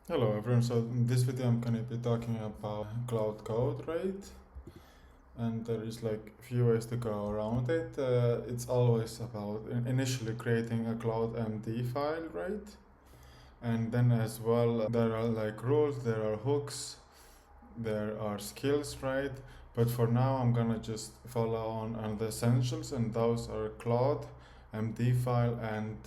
Hello everyone, so in this video I'm going to be talking about Cloud Code, right? And there is like a few ways to go around it. It's always about initially creating a CLAUDE.md file, right? And then as well there are like rules, there are hooks, there are skills, right? But for now I'm gonna just follow on the essentials, and those are CLAUDE.md file and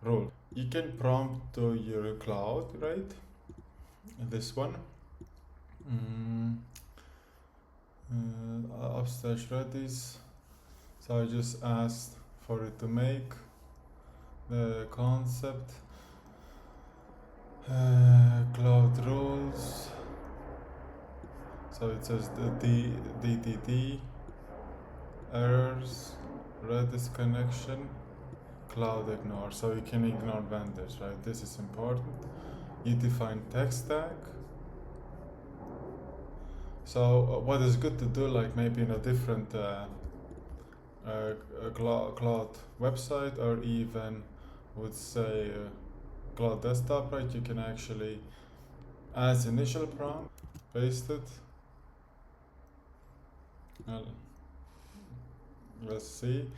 rule. You can prompt to your Claude, right? This one. Mm, upstage redis. So I just asked for it to make the concept Claude rules. So it says the DDD errors, redis connection, cloud ignore. So you can ignore vendors, right? This is important. You define tech stack. So what is good to do, like maybe in a different Cloud website, or even would say Cloud desktop, right? You can actually, as initial prompt, paste it. Let's see.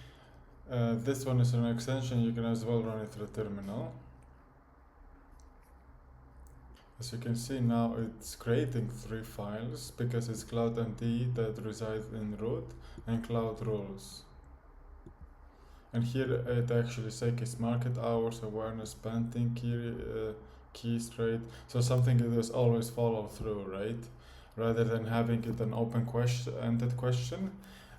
This one is an extension. You can as well run it through terminal. As you can see now, it's creating 3 files because it's CLAUDE.md that resides in root and Cloud rules. And here it actually says market hours, awareness, banding, key straight. So something that is always follow through, right? Rather than having it an open ended question,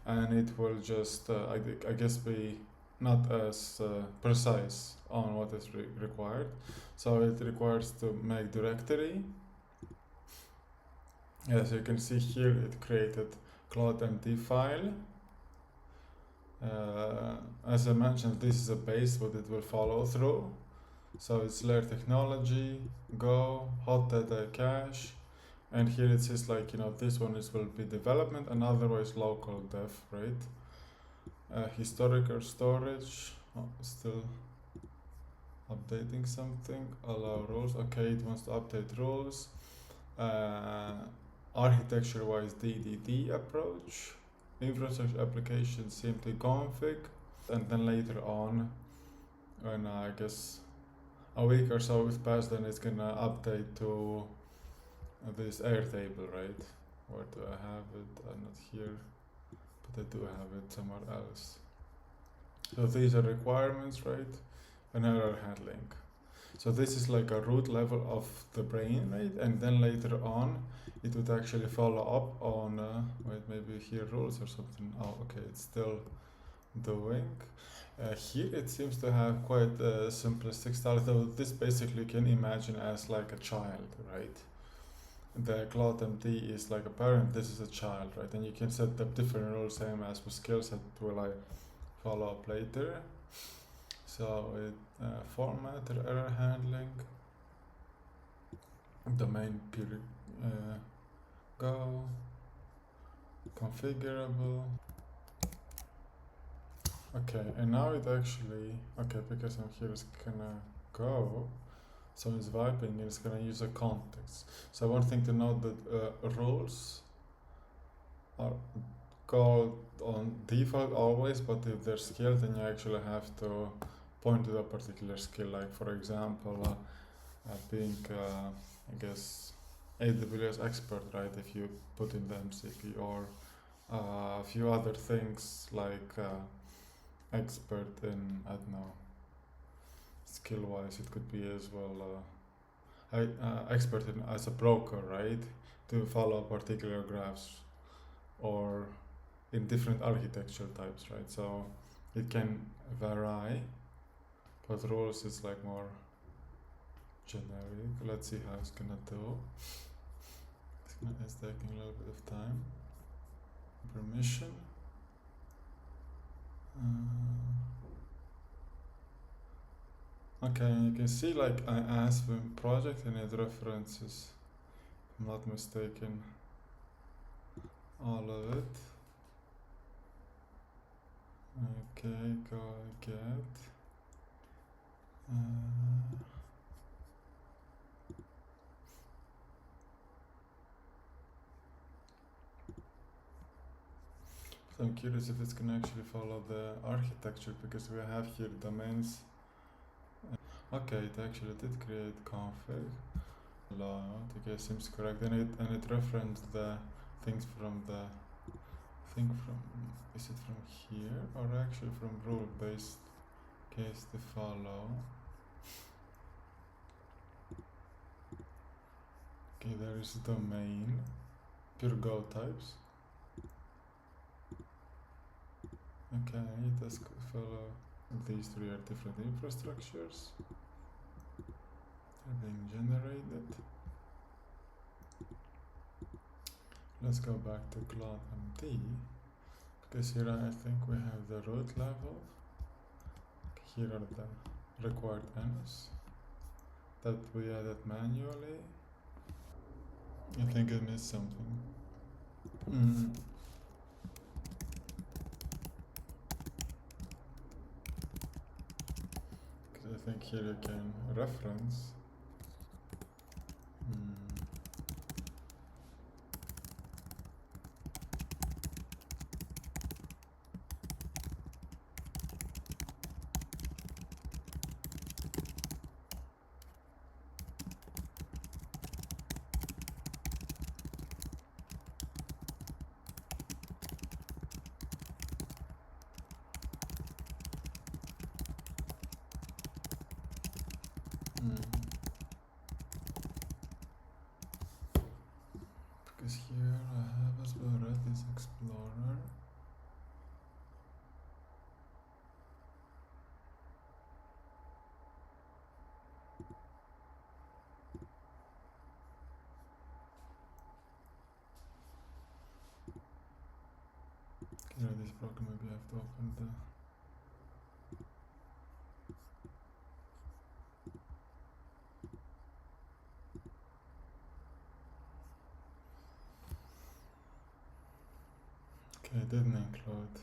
and it will just, I guess, be not as precise on what is required. So it requires to make directory. As you can see here, it created CLAUDE.md file. As I mentioned, this is a base, but it will follow through. So it's layer technology, go, hot data cache, and here it says like, this one will be development and otherwise local dev, right? Historical storage, still updating something, allow rules, okay, it wants to update rules. Architecture wise, DDD approach, infrastructure application simply config, and then later on, when I guess a week or so is passed, then it's gonna update to this Airtable, right? Where do I have it? I'm not here, but I do have it somewhere else. So these are requirements, right? And error handling. So this is like a root level of the brain, right? And then later on, it would actually follow up on, wait, maybe here rules or something. Oh, okay, it's still doing. Here it seems to have quite a simplistic style, though this basically you can imagine as like a child, right? The CLAUDE.md is like a parent, this is a child, right? And you can set up different rules, same as with skills that will I follow up later. So it formatter, error handling, domain period, go, configurable. Okay, and now it actually, okay, because I'm here, it's gonna go. So it's vibing and it's gonna use a context. So one thing to note that rules are called on default always, but if they're skilled, then you actually have to point to a particular skill. Like for example, being, I guess, AWS expert, right? If you put in the MCP, or a few other things like expert in, I don't know, skill wise, it could be as well. Expert in, as a broker, right? To follow particular graphs or in different architecture types, right? So it can vary, but rules is like more generic. Let's see how it's gonna do. It's taking a little bit of time. Permission. Okay, you can see like I asked for project and it references, if I'm not mistaken, all of it. Okay, go get. So I'm curious if it's gonna actually follow the architecture, because we have here domains. Okay, it actually did create config. Loud, okay, seems correct. And it referenced the things from the thing from, is it from here or actually from rule based case to follow? Okay, there is domain, pure Go types. Okay, it does follow. These three are different infrastructures. They're being generated. Let's go back to CLAUDE.md, because here I think we have the root level. Here are the required ends that we added manually. I think I missed something. Because I think here you can reference. Because here I have as well Redis Explorer. Redis program, maybe I have to open the okay, it didn't include.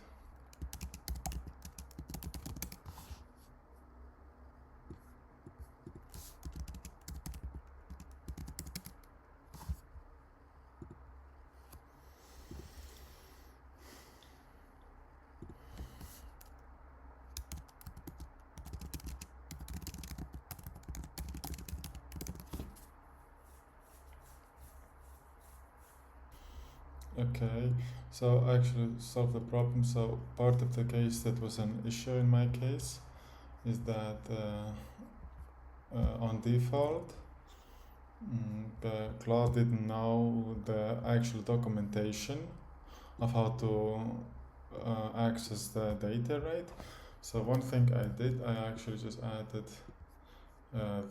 Okay, so I actually solved the problem. So part of the case that was an issue in my case is that on default, the Claude didn't know the actual documentation of how to access the data, right? So one thing I did, I actually just added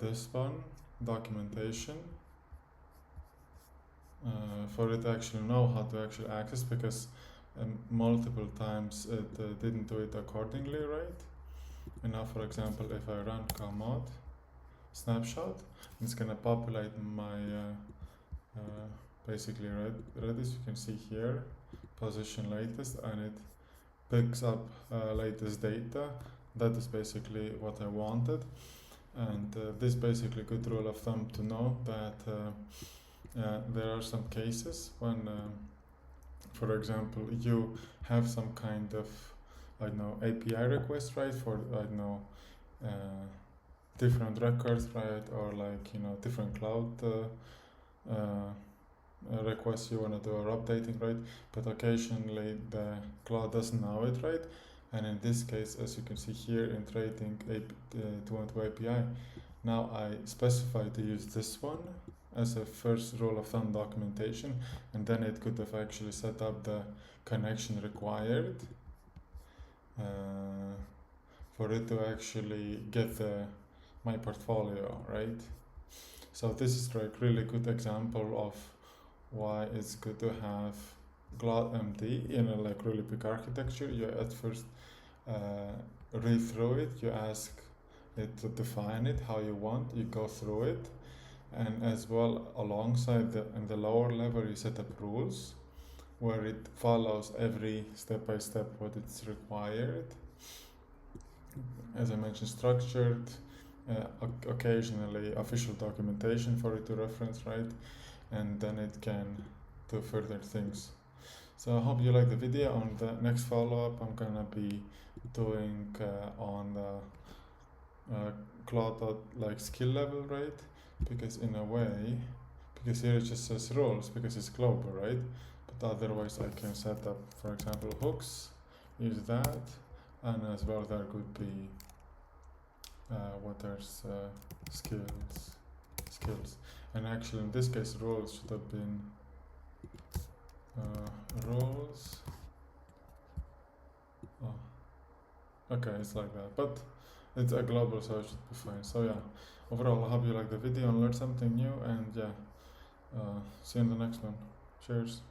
this one, documentation, for it to actually know how to actually access, because multiple times it didn't do it accordingly, right? And now, for example, if I run command snapshot, it's gonna populate my basically Redis. You can see here position latest, and it picks up latest data. That is basically what I wanted. And this basically good rule of thumb to know that there are some cases when for example you have some kind of, I don't know, API request, right, for, I don't know, different records, right, or like, you know, different cloud requests you want to do, or updating, right, but occasionally the cloud doesn't know it, right, and in this case, as you can see here, in trading 212 API, now I specify to use this one as a first rule of thumb documentation, and then it could have actually set up the connection required for it to actually get my portfolio, right? So this is like really good example of why it's good to have CLAUDE.md in a like really big architecture. You at first read through it, you ask it to define it how you want, you go through it, and as well alongside in the lower level you set up rules where it follows every step by step what it's required. As I mentioned, structured, occasionally official documentation for it to reference, right? And then it can do further things. So I hope you like the video. On the next follow-up, I'm gonna be doing on the Claude like skill level, right? Because in a way, because here it just says rules because it's global, right? But otherwise I can set up, for example, hooks, use that, and as well there could be what there's skills, and actually in this case roles should have been roles. Oh, okay, it's like that, but it's a global, so it should be fine. So yeah, overall I hope you like the video and learned something new, and yeah, see you in the next one. Cheers.